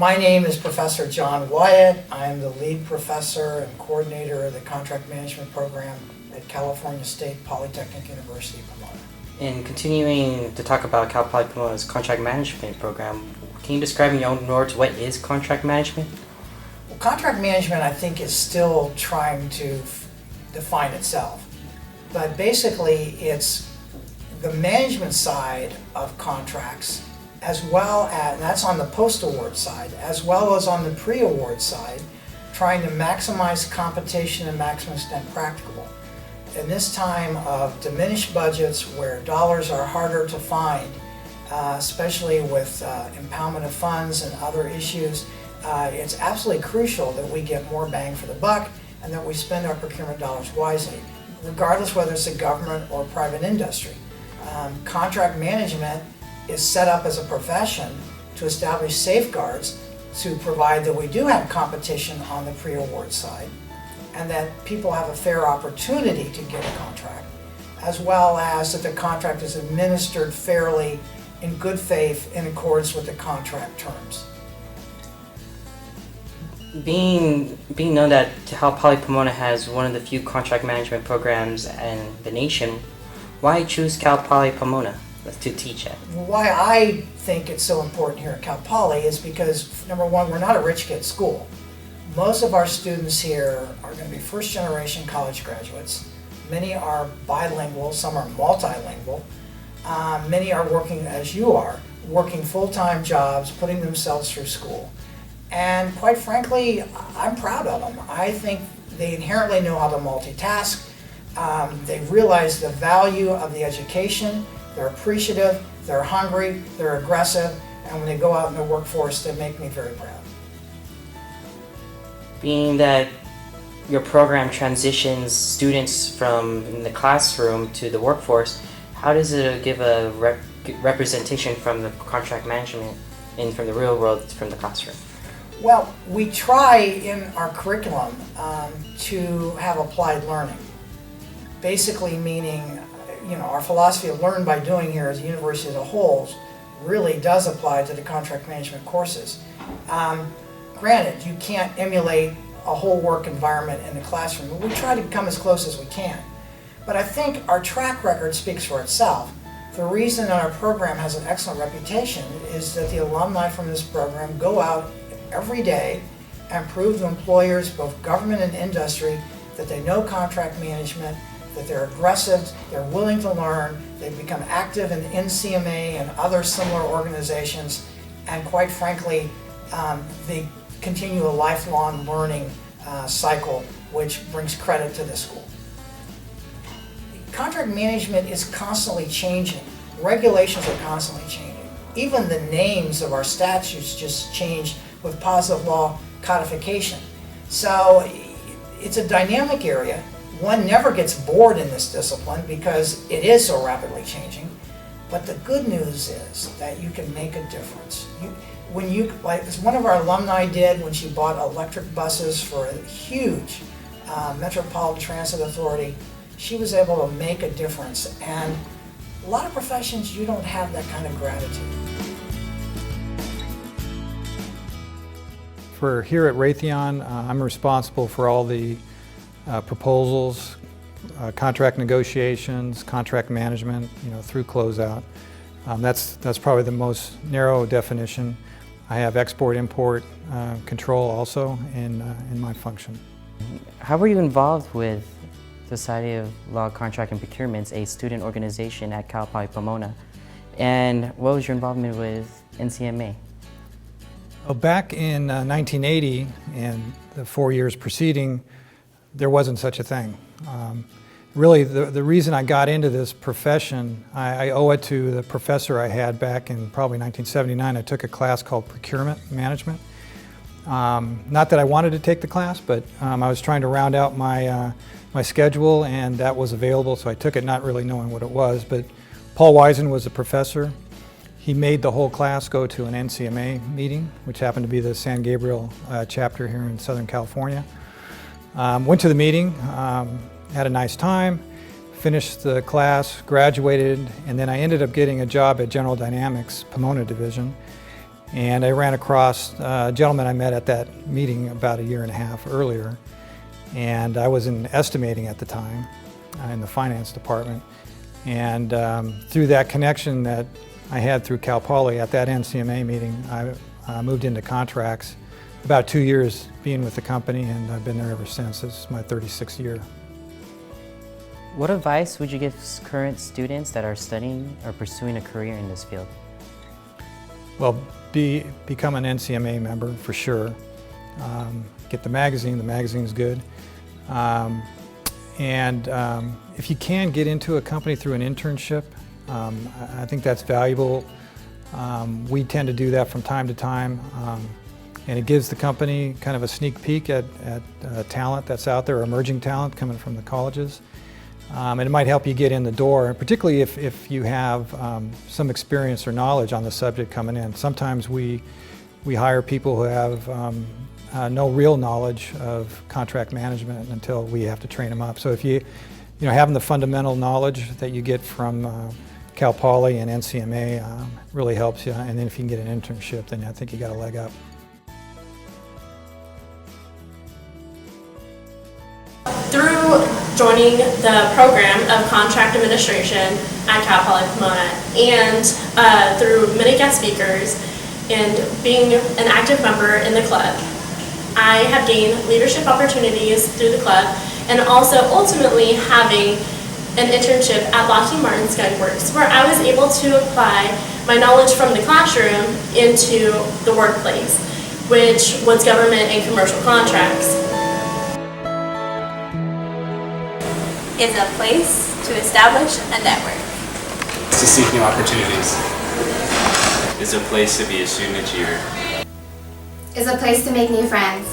My name is Professor John Wyatt. I'm the lead professor and coordinator of the contract management program at California State Polytechnic University, Pomona. In continuing to talk about Cal Poly Pomona's contract management program, can you describe in your own words what is contract management? Well, contract management, I think, is still trying to define itself. But basically, it's the management side of contracts, as well as, and that's on the post-award side, as well as on the pre-award side, trying to maximize competition and maximum extent practicable. In this time of diminished budgets where dollars are harder to find, especially with impoundment of funds and other issues, it's absolutely crucial that we get more bang for the buck and that we spend our procurement dollars wisely, regardless whether it's a government or private industry. Contract management is set up as a profession to establish safeguards to provide that we do have competition on the pre-award side and that people have a fair opportunity to get a contract, as well as that the contract is administered fairly in good faith in accordance with the contract terms. Being known that Cal Poly Pomona has one of the few contract management programs in the nation, why choose Cal Poly Pomona to teach at? Why I think it's so important here at Cal Poly is because, number one, we're not a rich kid school. Most of our students here are going to be first generation college graduates. Many are bilingual, some are multilingual. Many are working, as you are, working full-time jobs, putting themselves through school. And quite frankly, I'm proud of them. I think they inherently know how to multitask. They realize the value of the education. They're appreciative, they're hungry, they're aggressive, and when they go out in the workforce, they make me very proud. Being that your program transitions students from the classroom to the workforce, how does it give a representation from the contract management and from the real world, from the classroom? Well, we try in our curriculum to have applied learning. Basically meaning, our philosophy of learn by doing here as a university as a whole really does apply to the contract management courses. Granted, you can't emulate a whole work environment in the classroom, but we try to come as close as we can. But I think our track record speaks for itself. The reason that our program has an excellent reputation is that the alumni from this program go out every day and prove to employers, both government and industry, that they know contract management, that they're aggressive, they're willing to learn, they've become active in NCMA and other similar organizations, and quite frankly, they continue a lifelong learning cycle, which brings credit to the school. Contract management is constantly changing. Regulations are constantly changing. Even the names of our statutes just changed with positive law codification. So it's a dynamic area. One never gets bored in this discipline because it is so rapidly changing. But the good news is that you can make a difference. Like as one of our alumni did when she bought electric buses for a huge metropolitan transit authority, she was able to make a difference. And a lot of professions, you don't have that kind of gratitude. For here at Raytheon, I'm responsible for all the proposals, contract negotiations, contract management, through closeout. That's probably the most narrow definition. I have export-import control also in my function. How were you involved with Society of Law, Contract and Procurements, a student organization at Cal Poly Pomona? And what was your involvement with NCMA? Well, back in 1980 and the 4 years preceding, there wasn't such a thing. Really, the reason I got into this profession, I owe it to the professor I had back in probably 1979. I took a class called Procurement Management. Not that I wanted to take the class, but I was trying to round out my schedule, and that was available, so I took it not really knowing what it was. But Paul Wisen was a professor. He made the whole class go to an NCMA meeting, which happened to be the San Gabriel chapter here in Southern California. Went to the meeting, had a nice time, finished the class, graduated, and then I ended up getting a job at General Dynamics Pomona Division. And I ran across a gentleman I met at that meeting about a year and a half earlier. And I was in estimating at the time in the finance department. And through that connection that I had through Cal Poly at that NCMA meeting, I moved into contracts. About 2 years being with the company, and I've been there ever since. This is my 36th year. What advice would you give current students that are studying or pursuing a career in this field? Well, become an NCMA member for sure. Get the magazine's good. If you can get into a company through an internship, I think that's valuable. We tend to do that from time to time, and it gives the company kind of a sneak peek at talent that's out there, emerging talent coming from the colleges. And it might help you get in the door, and particularly if you have some experience or knowledge on the subject coming in. Sometimes we hire people who have no real knowledge of contract management until we have to train them up. So if having the fundamental knowledge that you get from Cal Poly and NCMA really helps you, and then if you can get an internship, then I think you got a leg up. Through joining the program of contract administration at Cal Poly Pomona and through many guest speakers and being an active member in the club, I have gained leadership opportunities through the club, and also ultimately having an internship at Lockheed Martin Skunkworks, where I was able to apply my knowledge from the classroom into the workplace, which was government and commercial contracts. Is a place to establish a network. To seek new opportunities. Is a place to be a student achiever. Is a place to make new friends.